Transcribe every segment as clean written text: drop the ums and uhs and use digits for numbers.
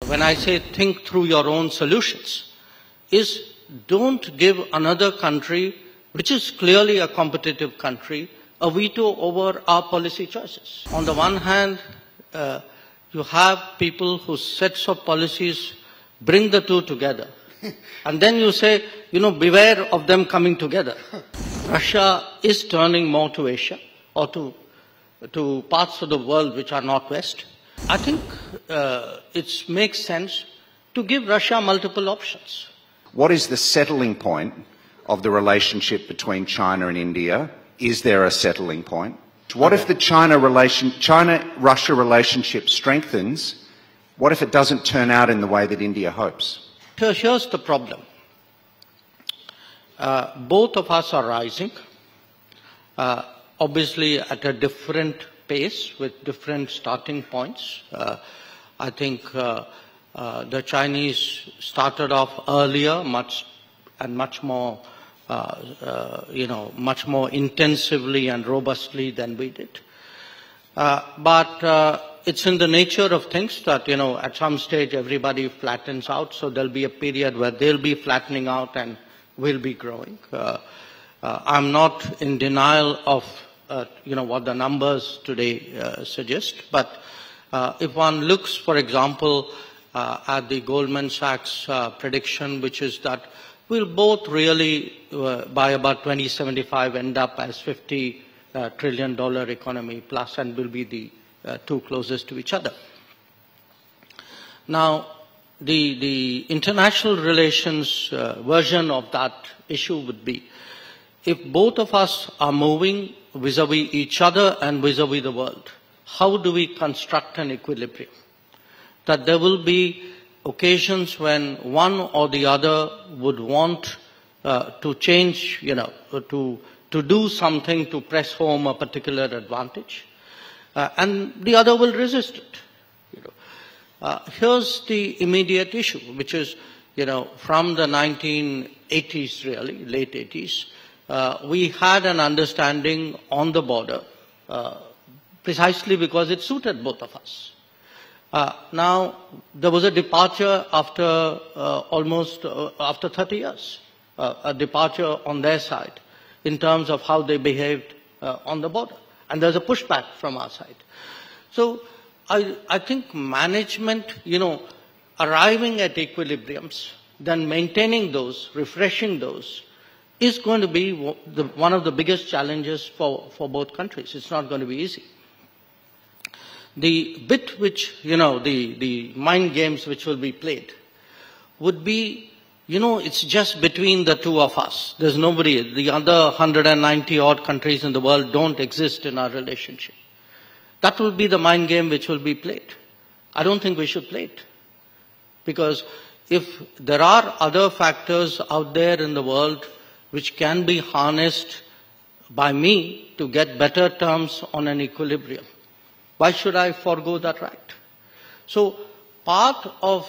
when I say think through your own solutions, is don't give another country, which is clearly a competitive country, a veto over our policy choices. On the one hand, you have people whose sets of policies bring the two together. And then you say, beware of them coming together. Russia is turning more to Asia or to parts of the world which are not West. I think it makes sense to give Russia multiple options. What is the settling point of the relationship between China and India? Is there a settling point? What if the China-Russia relationship strengthens? What if it doesn't turn out in the way that India hopes? Here's the problem. Both of us are rising, obviously at a different pace with different starting points. I think the Chinese started off earlier, much more intensively and robustly than we did. But it's in the nature of things that, at some stage everybody flattens out, so there'll be a period where they'll be flattening out and we'll be growing. I'm not in denial of, what the numbers today suggest, but if one looks, for example, at the Goldman Sachs prediction, which is that we'll both really, by about 2075, end up as $50 trillion economy plus, and will be the two closest to each other. Now, the international relations version of that issue would be, if both of us are moving vis-a-vis each other and vis-a-vis the world, how do we construct an equilibrium? That there will be occasions when one or the other would want to change, to do something to press home a particular advantage, and the other will resist it. Here's the immediate issue, which is, from the 1980s, really, late 80s, we had an understanding on the border, precisely because it suited both of us. Now, there was a departure after after 30 years, a departure on their side in terms of how they behaved on the border. And there's a pushback from our side. So I think management, arriving at equilibriums, then maintaining those, refreshing those, is going to be one of the biggest challenges for both countries. It's not going to be easy. The bit which, the mind games which will be played would be, it's just between the two of us. There's nobody, the other 190 odd countries in the world don't exist in our relationship. That will be the mind game which will be played. I don't think we should play it. Because if there are other factors out there in the world which can be harnessed by me to get better terms on an equilibrium, why should I forego that right? So part of,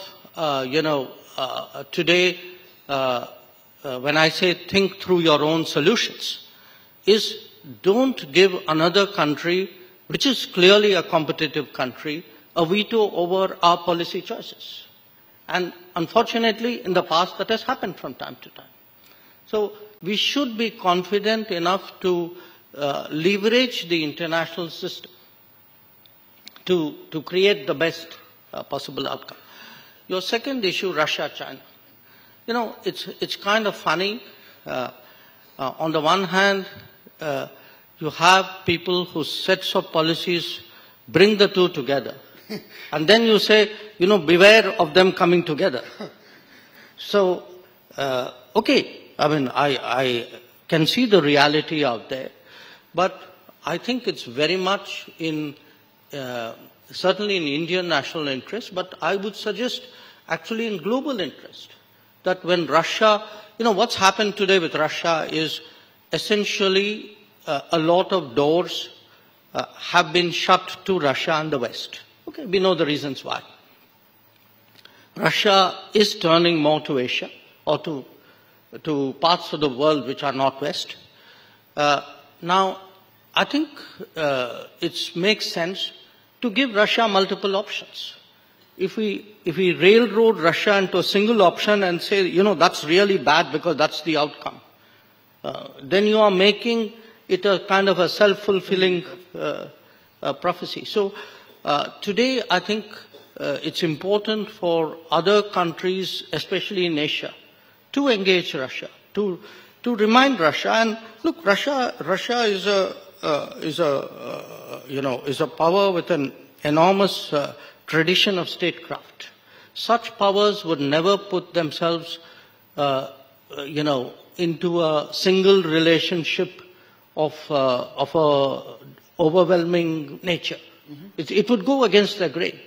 today, when I say think through your own solutions, is don't give another country, which is clearly a competitive country, a veto over our policy choices. And unfortunately, in the past, that has happened from time to time. So we should be confident enough to leverage the international system to create the best possible outcome. Your second issue, Russia-China. It's kind of funny. On the one hand, you have people whose sets of policies bring the two together. And then you say, beware of them coming together. So, okay, I can see the reality out there, but I think it's very much in, certainly in Indian national interest, but I would suggest actually in global interest, that when Russia, what's happened today with Russia is essentially a lot of doors have been shut to Russia and the West. Okay, we know the reasons why. Russia is turning more to Asia or to parts of the world which are not West. Now, I think it makes sense to give Russia multiple options. if we railroad Russia into a single option and say, you know, that's really bad because that's the outcome, then you are making it a kind of a self-fulfilling prophecy. So today, I think it's important for other countries, especially in Asia, to engage Russia, to remind Russia. And look, Russia is a power with an enormous tradition of statecraft. Such powers would never put themselves, into a single relationship of a overwhelming nature. Mm-hmm. It would go against their grain.